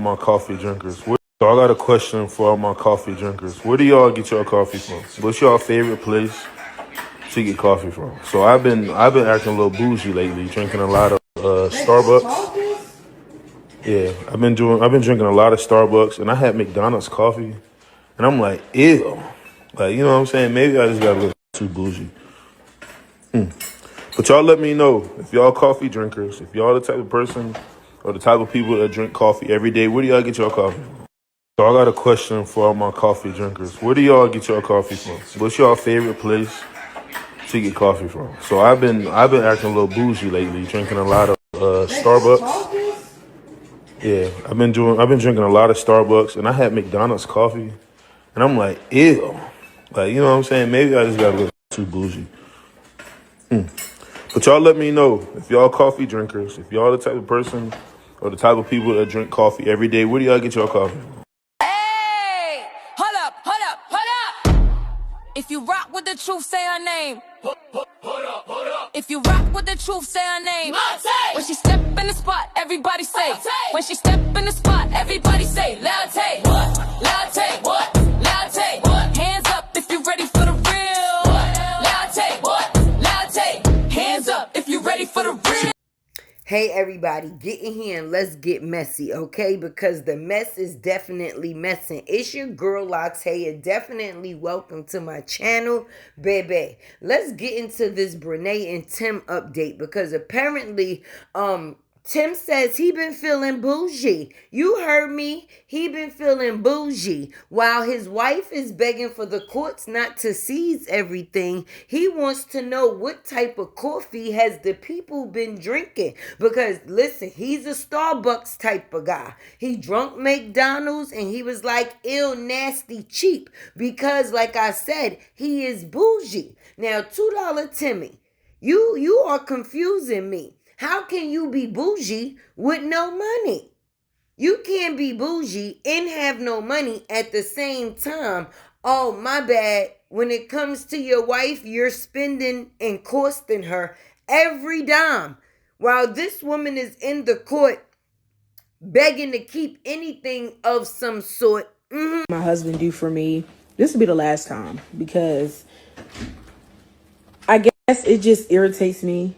my coffee drinkers. So I got a question for all my coffee drinkers. Where do y'all get your coffee from? What's your favorite place to get coffee from? So I've been acting a little bougie lately, drinking a lot of Starbucks. Yeah, I've been drinking a lot of Starbucks, and I had McDonald's coffee, and I'm like, ew. Like, you know what I'm saying? Maybe I just got a little too bougie. But y'all let me know if y'all coffee drinkers, if y'all the type of person or the type of people that drink coffee every day, where do y'all get your coffee from? So I got a question for all my coffee drinkers. Where do y'all get your coffee from? What's your favorite place to get coffee from? So I've been acting a little bougie lately, drinking a lot of Starbucks. Yeah, I've been drinking a lot of Starbucks, and I had McDonald's coffee, and I'm like, ew. Like, you know what I'm saying? Maybe I just got a little too bougie. But y'all let me know if y'all coffee drinkers, if y'all the type of person or the type of people that drink coffee every day, where do y'all get your coffee from? Hey, hold up. If you rock with the truth, say her name. Hold up. If you rock with the truth, say her name. Latte. When she step in the spot, everybody say. Latte. When she step in the spot, everybody say. Latte. What? Latte. What? Latte. What? Hands up if you ready for the real. What? Latte. What? Latte. Hands up if you ready for the real. Hey everybody, get in here and let's get messy, okay? Because the mess is definitely messing. It's your girl Latte, and definitely welcome to my channel, baby. Let's get into this Brenay and Tim update, because apparently, Tim says he been feeling bougie. You heard me. He been feeling bougie. While his wife is begging for the courts not to seize everything, he wants to know what type of coffee has the people been drinking. Because, listen, he's a Starbucks type of guy. He drunk McDonald's and he was like, ill, nasty, cheap. Because, like I said, he is bougie. Now, $2 Timmy, you are confusing me. How can you be bougie with no money? You can't be bougie and have no money at the same time. Oh, my bad. When it comes to your wife, you're spending and costing her every dime. While this woman is in the court begging to keep anything of some sort. My husband do for me. This will be the last time, because I guess it just irritates me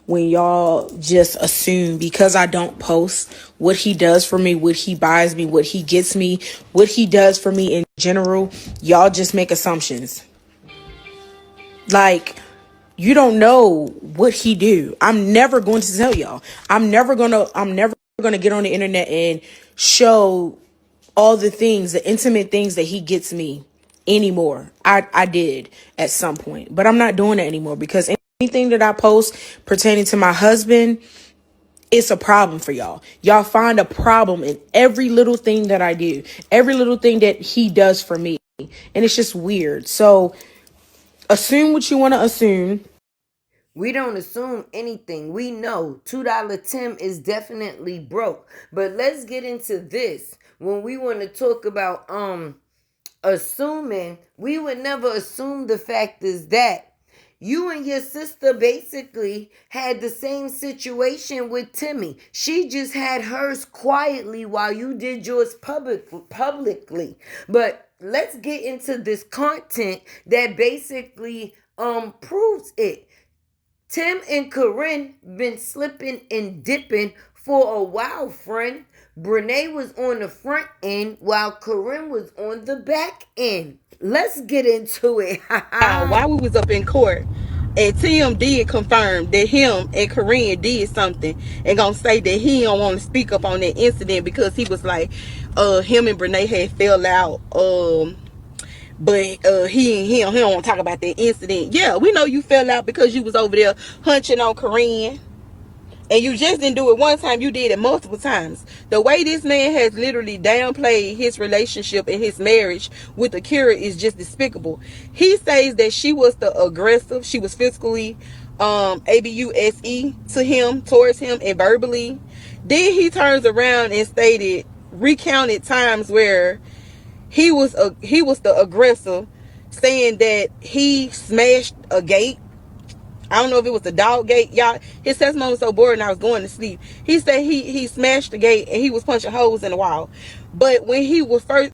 when y'all just assume because I don't post what he does for me, what he buys me, what he gets me, what he does for me in general, y'all just make assumptions. Like, you don't know what he do. I'm never going to tell y'all. I'm never gonna get on the internet and show all the things, the intimate things that he gets me anymore. I did at some point, but I'm not doing it anymore, because anything that I post pertaining to my husband, it's a problem for y'all. Y'all find a problem in every little thing that I do, every little thing that he does for me. And it's just weird. So assume what you want to assume. We don't assume anything. We know $2 Tim is definitely broke. But let's get into this. When we want to talk about assuming, we would never assume the fact is that you and your sister basically had the same situation with Timmy. She just had hers quietly while you did yours publicly. But let's get into this content that basically proves it. Tim and Karrin been slipping and dipping for a while, friend. Brenay was on the front end while Karrin was on the back end. Let's get into it. While we was up in court, and Tim did confirm that him and Karrin did something, and gonna say that he don't want to speak up on that incident because he was like, him and Brenay had fell out. But he don't want to talk about that incident. Yeah, we know you fell out because you was over there hunching on Karrin. And you just didn't do it one time, you did it multiple times. The way this man has literally downplayed his relationship and his marriage with Akira is just despicable. He says that she was the aggressive, she was physically abuse to him, towards him, and verbally. Then he turns around and recounted times where he was the aggressor, saying that he smashed a gate I don't know if it was the dog gate. Y'all, his testimony was so boring I was going to sleep. He said he smashed the gate and he was punching holes in the wall. But when he was first...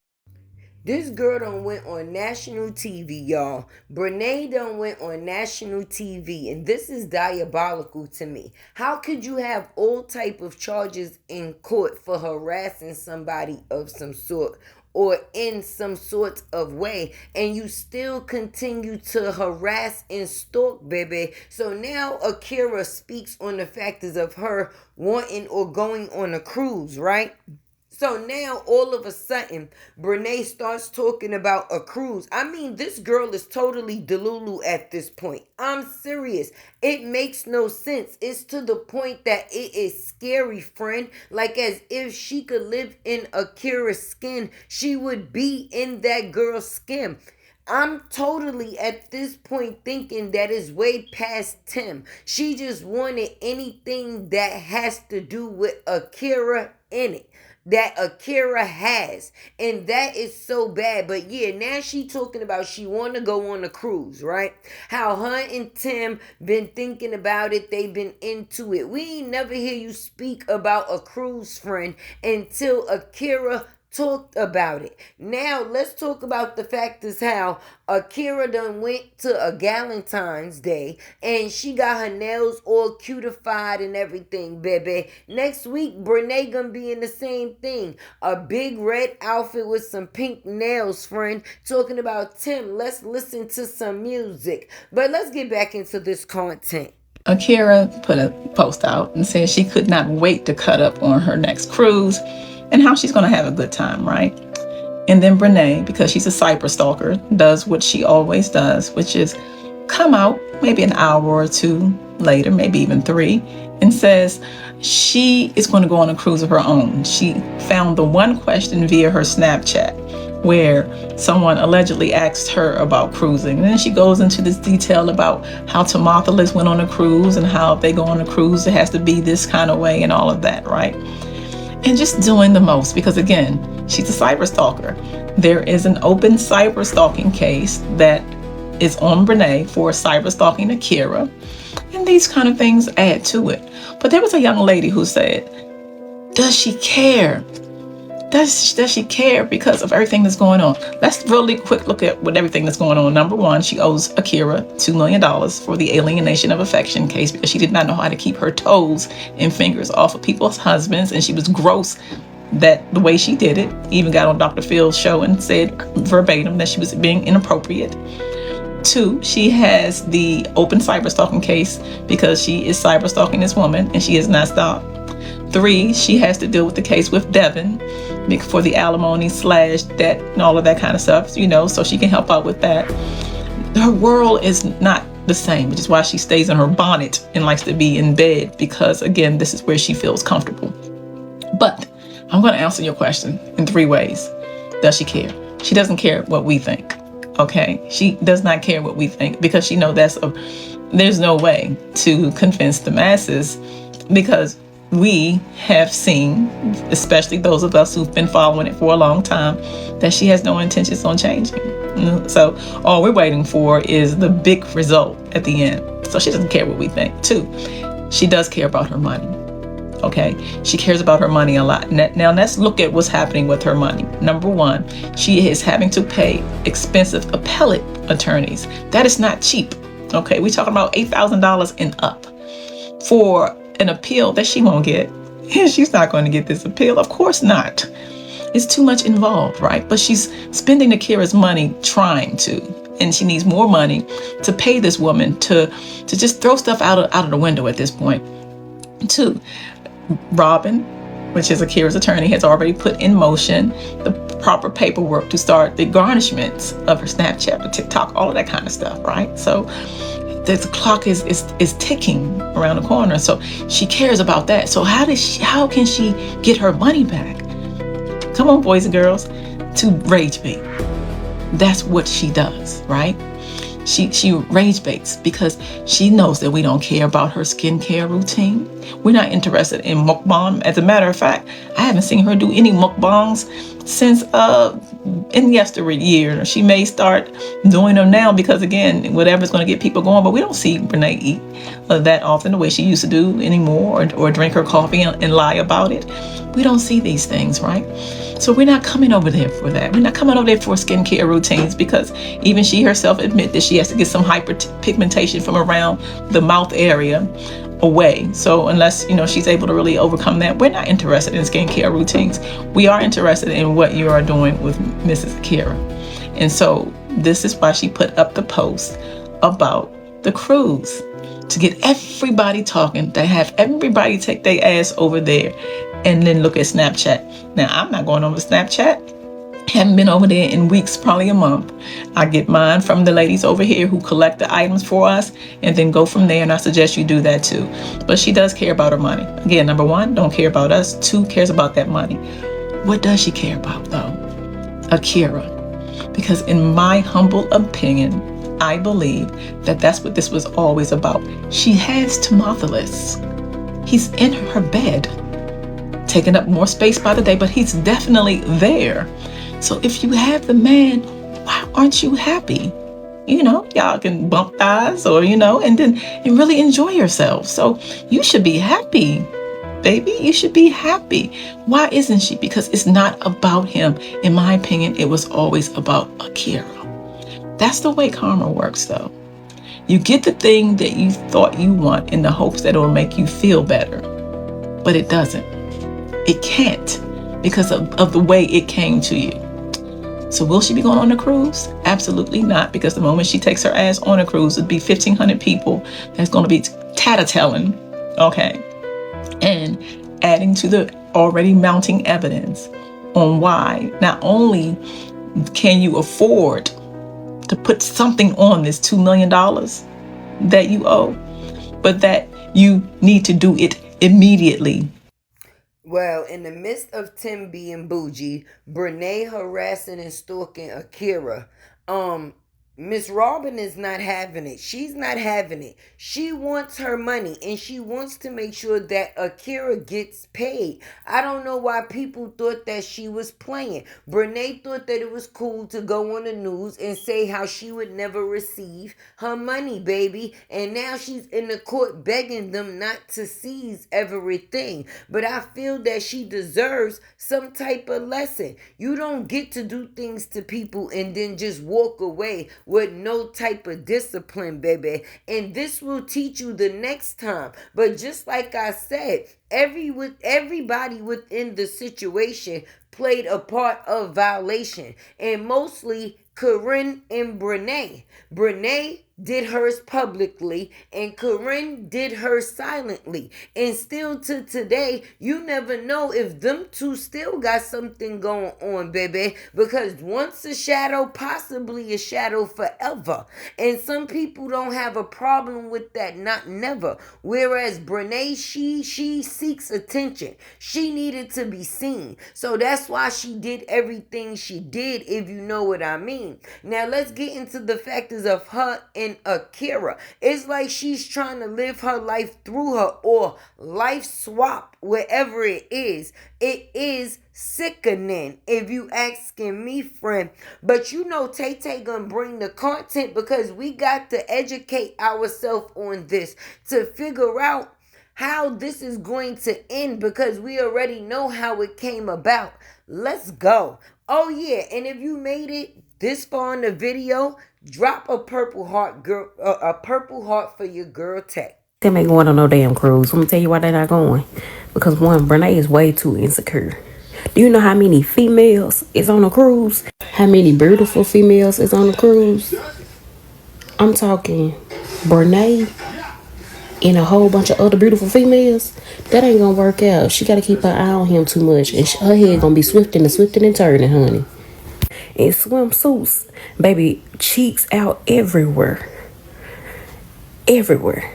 This girl done went on national TV, y'all. Brenay done went on national TV, and this is diabolical to me. How could you have all type of charges in court for harassing somebody of some sort or in some sort of way, and you still continue to harass and stalk, baby? So now Akira speaks on the factors of her wanting or going on a cruise, right? So now all of a sudden, Brenay starts talking about a cruise. I mean, this girl is totally delulu at this point. I'm serious. It makes no sense. It's to the point that it is scary, friend. Like as if she could live in Akira's skin, she would be in that girl's skin. I'm totally at this point thinking that is way past Tim. She just wanted anything that has to do with Akira in it, that Akira has, and that is so bad. But yeah, now she talking about she want to go on a cruise, right? How her and Tim been thinking about it, they've been into it. We ain't never hear you speak about a cruise, friend, until Akira talked about it. Now let's talk about the fact is how Akira done went to a Galentine's Day and she got her nails all cutified and everything, baby. Next week, Brenay gonna be in the same thing. A big red outfit with some pink nails, friend. Talking about Tim. Let's listen to some music. But let's get back into this content. Akira put a post out and said she could not wait to cut up on her next cruise and how she's going to have a good time, right? And then Brenay, because she's a cyberstalker, does what she always does, which is come out maybe an hour or two later, maybe even 3, and says she is going to go on a cruise of her own. She found the one question via her Snapchat where someone allegedly asked her about cruising. And then she goes into this detail about how Timothylis went on a cruise and how if they go on a cruise, it has to be this kind of way and all of that, right? And just doing the most because, again, she's a cyber stalker. There is an open cyber stalking case that is on Brenay for cyber stalking Akira. And these kind of things add to it. But there was a young lady who said, does she care? Does she care because of everything that's going on? Let's really quick look at what everything that's going on. Number one, she owes Akira $2 million for the alienation of affection case because she did not know how to keep her toes and fingers off of people's husbands, and she was gross that the way she did it. Even got on Dr. Phil's show and said verbatim that she was being inappropriate. 2, she has the open cyber stalking case because she is cyber stalking this woman and she has not stopped. 3, she has to deal with the case with Devin for the alimony / debt and all of that kind of stuff, you know, so she can help out with that. Her world is not the same, which is why she stays in her bonnet and likes to be in bed because, again, this is where she feels comfortable. But I'm going to answer your question in 3 ways. Does she care? She doesn't care what we think, okay? She does not care what we think because she knows there's no way to convince the masses because we have seen, especially those of us who've been following it for a long time, that she has no intentions on changing. So all we're waiting for is the big result at the end. So she doesn't care what we think. 2, she does care about her money. Okay, she cares about her money a lot. Now let's look at what's happening with her money. Number 1, she is having to pay expensive appellate attorneys. That is not cheap. Okay, we're talking about $8,000 and up for an appeal that she won't get. She's not going to get this appeal. Of course not. It's too much involved, right? But she's spending Akira's money trying to, and she needs more money to pay this woman to just throw stuff out of the window at this point. 2, Robin, which is Akira's attorney, has already put in motion the proper paperwork to start the garnishments of her Snapchat, her TikTok, all of that kind of stuff, right? So the clock is ticking around the corner. So she cares about that. So how can she get her money back? Come on, boys and girls, to rage bait. That's what she does, right? She rage baits because she knows that we don't care about her skincare routine. We're not interested in mukbang. As a matter of fact, I haven't seen her do any mukbangs since in yesteryear. She may start doing them now because, again, whatever's going to get people going. But we don't see Brenay eat that often the way she used to do anymore, or drink her coffee and lie about it. We don't see these things, right? So we're not coming over there for that. We're not coming over there for skincare routines, because even she herself admit that she has to get some hyperpigmentation from around the mouth area away. So unless, she's able to really overcome that, we're not interested in skincare routines. We are interested in what you are doing with Mrs. Akira. And so this is why she put up the post about the cruise, to get everybody talking, to have everybody take their ass over there and then look at Snapchat. Now, I'm not going over Snapchat. Haven't been over there in weeks, probably a month. I get mine from the ladies over here who collect the items for us, and then go from there, and I suggest you do that too. But she does care about her money. Again, number one, don't care about us. Two, cares about that money. What does she care about, though? Akira. Because in my humble opinion, I believe that that's what this was always about. She has Timotheus. He's in her bed, taking up more space by the day, but he's definitely there. So if you have the man, why aren't you happy? Y'all can bump thighs or, and really enjoy yourself. So you should be happy, baby. You should be happy. Why isn't she? Because it's not about him. In my opinion, it was always about Akira. That's the way karma works, though. You get the thing that you thought you want in the hopes that it will make you feel better, but it doesn't. It can't, because of the way it came to you. So will she be going on a cruise? Absolutely not, because the moment she takes her ass on a cruise, it'd be 1,500 people that's going to be tattletelling, okay, and adding to the already mounting evidence on why not only can you afford to put something on this $2 million that you owe, but that you need to do it immediately. Well, in the midst of Tim being bougie, Brenay harassing and stalking Akira, Miss Robin is not having it. She's not having it. She wants her money, and she wants to make sure that Akira gets paid. I don't know why people thought that she was playing. Brenay thought that it was cool to go on the news and say how she would never receive her money, baby. And now she's in the court begging them not to seize everything. But I feel that she deserves some type of lesson. You don't get to do things to people and then just walk away with no type of discipline, baby. And this will teach you the next time. But just like I said, everybody within the situation played a part of violation. And mostly Karrin and Brenay. Brenay did hers publicly, and Karrin did hers silently. And still to today, you never know if them two still got something going on, baby. Because once a shadow, possibly a shadow forever. And some people don't have a problem with that, not never. Whereas Brenay, she seeks attention. She needed to be seen. So that's why she did everything she did, if you know what I mean. Now let's get into the factors of her and Akira. It's like she's trying to live her life through her, or life swap, wherever it is. It is sickening, if you asking me, friend. But Tay gonna bring the content, because we got to educate ourselves on this to figure out how this is going to end, because we already know how it came about. Let's go. Oh yeah, and if you made it this far in the video, drop a purple heart, girl. A purple heart for your girl Tay. Them ain't going on no damn cruise. Let me tell you why they're not going. Because one, Brenay is way too insecure. Do you know how many females is on a cruise? How many beautiful females is on a cruise? I'm talking Brenay and a whole bunch of other beautiful females. That ain't gonna work out. She gotta keep her eye on him too much, and her head gonna be swifting and turning, honey. And swimsuits, baby, cheeks out everywhere. Everywhere.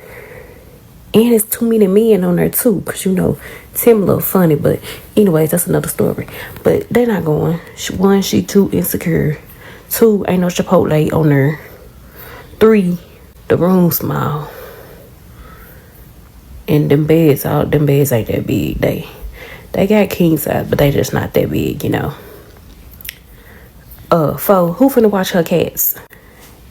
And it's too many men on there too, because Tim a little funny, but anyways, that's another story. But they're not going. One, she too insecure. Two, ain't no Chipotle on there. 3, the room small. And them beds ain't that big. They got king size, but they just not that big, you know. Who finna watch her cats?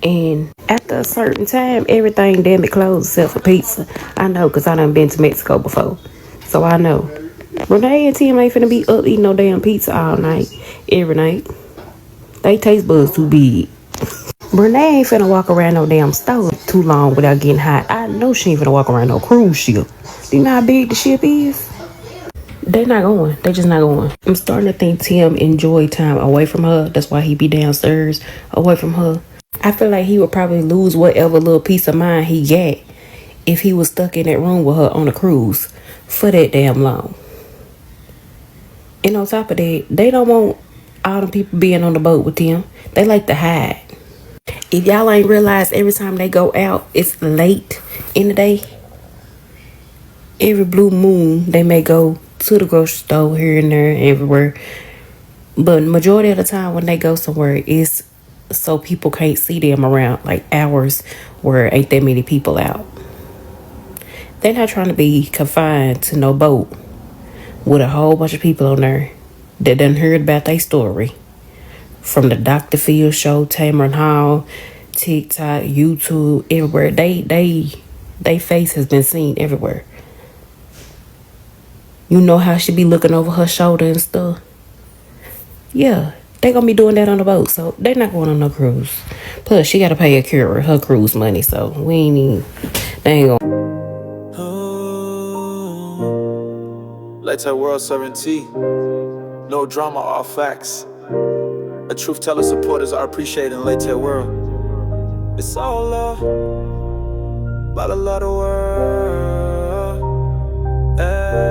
And after a certain time, everything damn it closed except for pizza. I know, cause I done been to Mexico before, so I know. Brenay and Tim ain't finna be up eating no damn pizza all night, every night. They taste buds too big. Brenay ain't finna walk around no damn store too long without getting hot. I know she ain't finna walk around no cruise ship. Do you know how big the ship is? They not going. They just not going. I'm starting to think Tim enjoy time away from her. That's why he be downstairs away from her. I feel like he would probably lose whatever little peace of mind he got if he was stuck in that room with her on a cruise for that damn long. And on top of that, they don't want all the people being on the boat with them. They like to hide. If y'all ain't realized, every time they go out, it's late in the day. Every blue moon, they may go to the grocery store here and there, everywhere. But majority of the time when they go somewhere, it's so people can't see them around, like hours where ain't that many people out. They're not trying to be confined to no boat with a whole bunch of people on there that done heard about their story. From the Dr. Phil show, Tamron Hall, TikTok, YouTube, everywhere. They face has been seen everywhere. You know how she be looking over her shoulder and stuff? Yeah, they gonna be doing that on the boat, so they not going on no cruise. Plus, she gotta pay Akira her cruise money, so they ain't gonna. Latte world serving tea. No drama, all facts. A truth teller supporters are appreciating Latte world. It's all love, but I love the world. Ay,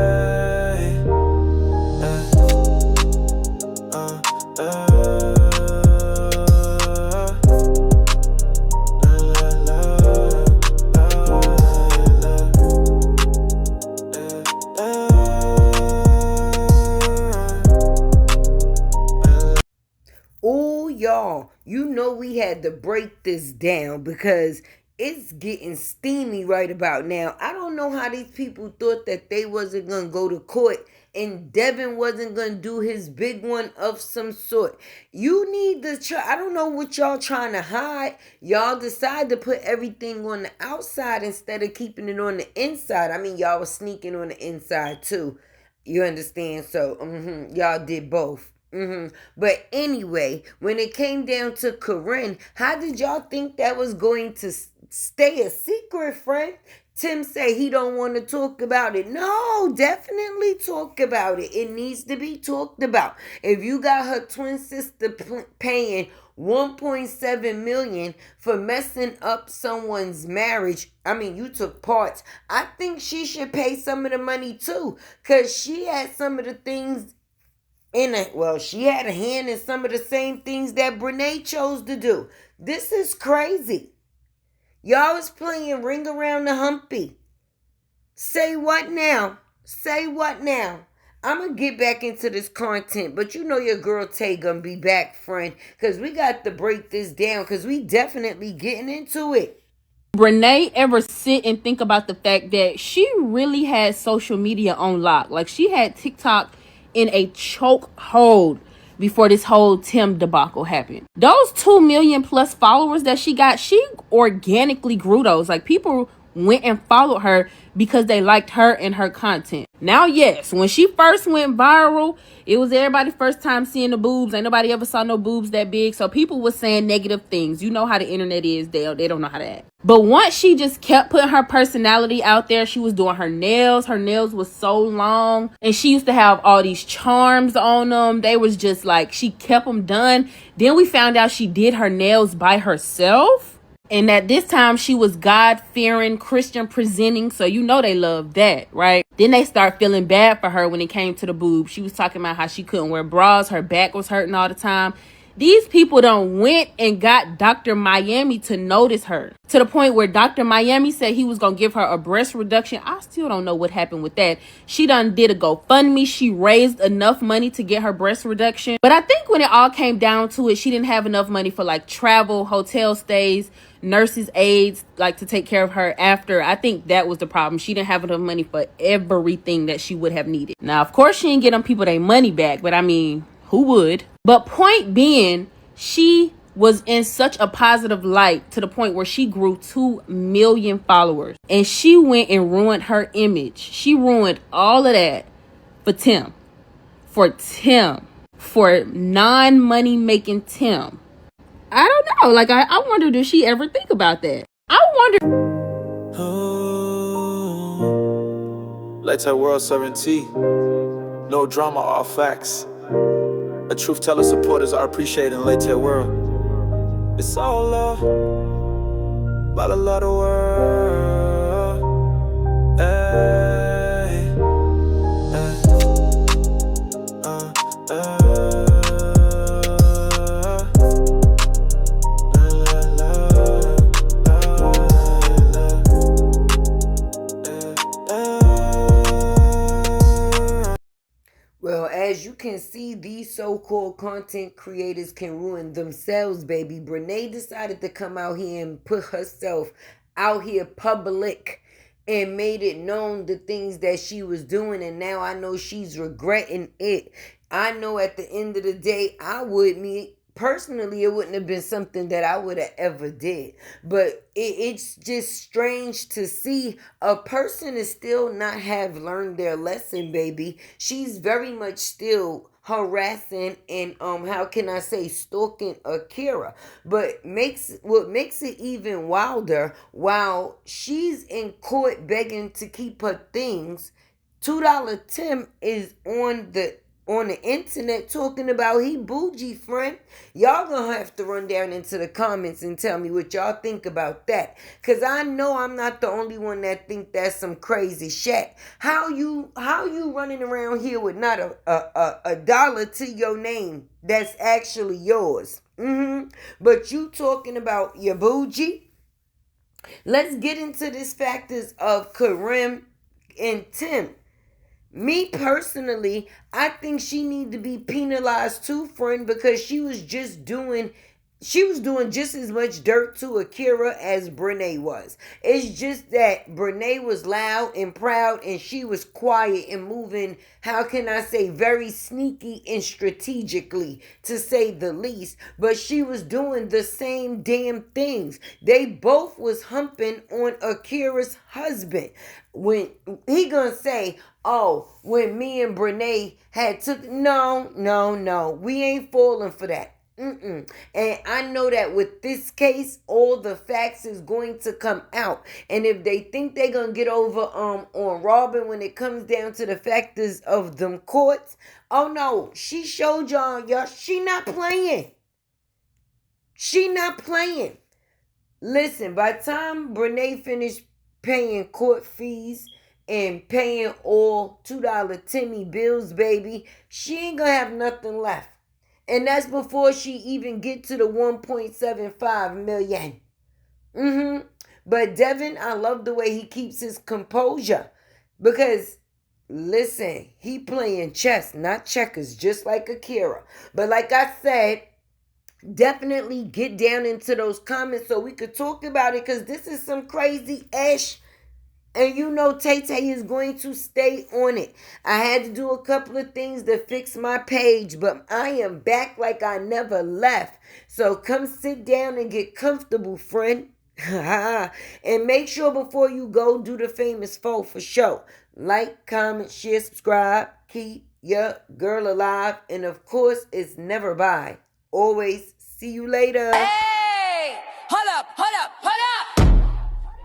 Oh, y'all, you know we had to break this down because it's getting steamy right about now. I don't know how these people thought that they wasn't going to go to court and Devin wasn't going to do his big one of some sort. You need to try. I don't know what y'all trying to hide. Y'all decide to put everything on the outside instead of keeping it on the inside. I mean, y'all was sneaking on the inside too. You understand? So, y'all did both. But anyway, when it came down to Karrin, how did y'all think that was going to stay a secret, friend? Tim say he don't want to talk about it. No, definitely talk about it. It needs to be talked about. If you got her twin sister paying 1.7 million for messing up someone's marriage, I mean, you took parts. I think she should pay some of the money too, because she had some of the things she had a hand in some of the same things that Brenay chose to do. This is crazy. Y'all was playing ring around the humpy. Say what now? Say what now? I'm going to get back into this content, but you know your girl Tay going to be back, friend, because we got to break this down because we definitely getting into it. Brenay ever sit and think about the fact that she really had social media on lock? Like, she had TikTok in a choke hold before this whole Tim debacle happened. Those 2 million plus followers that she got, she organically grew those. Like, people went and followed her because they liked her and her content. Now, yes, when she first went viral, it was everybody's first time seeing the boobs. Ain't nobody ever saw no boobs that big. So people was saying negative things. You know how the internet is. They don't know how to act. But once she just kept putting her personality out there, she was doing her nails. Her nails was so long. And she used to have all these charms on them. They was just like, she kept them done. Then we found out she did her nails by herself. And at this time, she was God-fearing, Christian presenting. So you know they love that, right? Then they start feeling bad for her when it came to the boobs. She was talking about how she couldn't wear bras. Her back was hurting all the time. These people done went and got Dr. Miami to notice her to the point where Dr. Miami said he was going to give her a breast reduction. I still don't know what happened with that. She done did a GoFundMe. She raised enough money to get her breast reduction. But I think when it all came down to it, she didn't have enough money for like travel, hotel stays, nurses, aides, like to take care of her after. I think that was the problem. She didn't have enough money for everything that she would have needed. Now, of course, she didn't get them people their money back, but I mean, who would? But point being, she was in such a positive light to the point where she grew 2 million followers. And she went and ruined her image. She ruined all of that for Tim. For Tim. For non-money making Tim. I don't know. Like, I wonder, does she ever think about that? I wonder. Latte World 17. No drama, all facts. A truth teller supporters are appreciated in Latte World. It's all love, but a lot of world. Hey, hey, Well, as you can see, these so-called content creators can ruin themselves, baby. Brenay decided to come out here and put herself out here public and made it known the things that she was doing, and now I know she's regretting it. I know at the end of the day, personally, it wouldn't have been something that I would have ever did. But it's just strange to see a person is still not have learned their lesson, baby. She's very much still harassing and how can I say stalking Akira. But what makes it even wilder, while she's in court begging to keep her things, $2 Tim is on the internet talking about he bougie, friend. Y'all gonna have to run down into the comments and tell me what y'all think about that, because I know I'm not the only one that think that's some crazy shit. How you running around here with not a dollar to your name that's actually yours? But you talking about your bougie? Let's get into these factors of Karrin and Tim. Me personally, I think she need to be penalized too, friend, because she was doing just as much dirt to Akira as Brenay was. It's just that Brenay was loud and proud and she was quiet and moving, how can I say, very sneaky and strategically, to say the least. But she was doing the same damn things. They both was humping on Akira's husband. When he gonna say, oh, when me and Brenay had took, no, we ain't falling for that. And I know that with this case, all the facts is going to come out. And if they think they're gonna get over on Robin when it comes down to the factors of them courts, oh no, she showed y'all she not playing. She not playing. Listen, by the time Brenay finished paying court fees and paying all $2 Timmy bills, baby, she ain't gonna have nothing left. And that's before she even get to the 1.75 million. But Devin, I love the way he keeps his composure. Because, listen, he playing chess, not checkers, just like Akira. But like I said, definitely get down into those comments so we could talk about it, because this is some crazy ash. And you know Tay-Tay is going to stay on it. I had to do a couple of things to fix my page, but I am back like I never left. So come sit down and get comfortable, friend. And make sure before you go, do the famous 4 for sure. Like, comment, share, subscribe. Keep your girl alive. And of course, it's never bye. Always see you later. Hey! Hold up.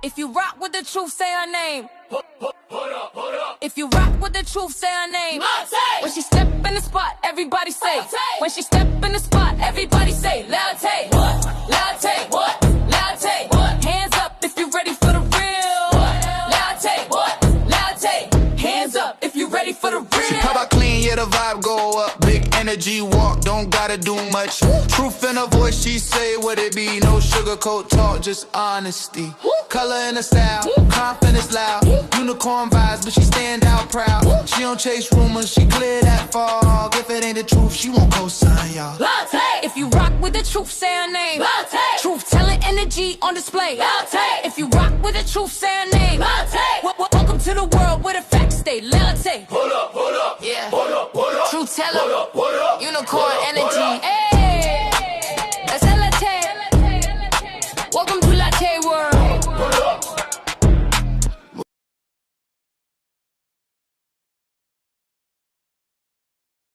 If you rock with the truth, say her name. Hold up. If you rock with the truth, say her name. Latte. When she step in the spot, everybody say. Latte. When she step in the spot, everybody say. Latte. What? Latte. What? Latte. What? Hands up if you ready for the real. What? Latte. What? Latte. Hands up if you ready for the real. How about clean, yeah, the vibe go up, big energy walk, don't gotta do much. Truth in her voice, she say what it be. No sugarcoat talk, just honesty. Color in her style, confidence loud. Unicorn vibes, but she stand out proud. She don't chase rumors, she clear that fog. If it ain't the truth, she won't co-sign, y'all. Latte. If you rock with the truth, say her name. Latte. Truth telling energy on display. Latte. If you rock with the truth, say her name. Latte. Welcome to the world where the facts stay. Latte. Hold up, yeah. hold up, hold up. Truth teller. Hold up, unicorn energy. Hey.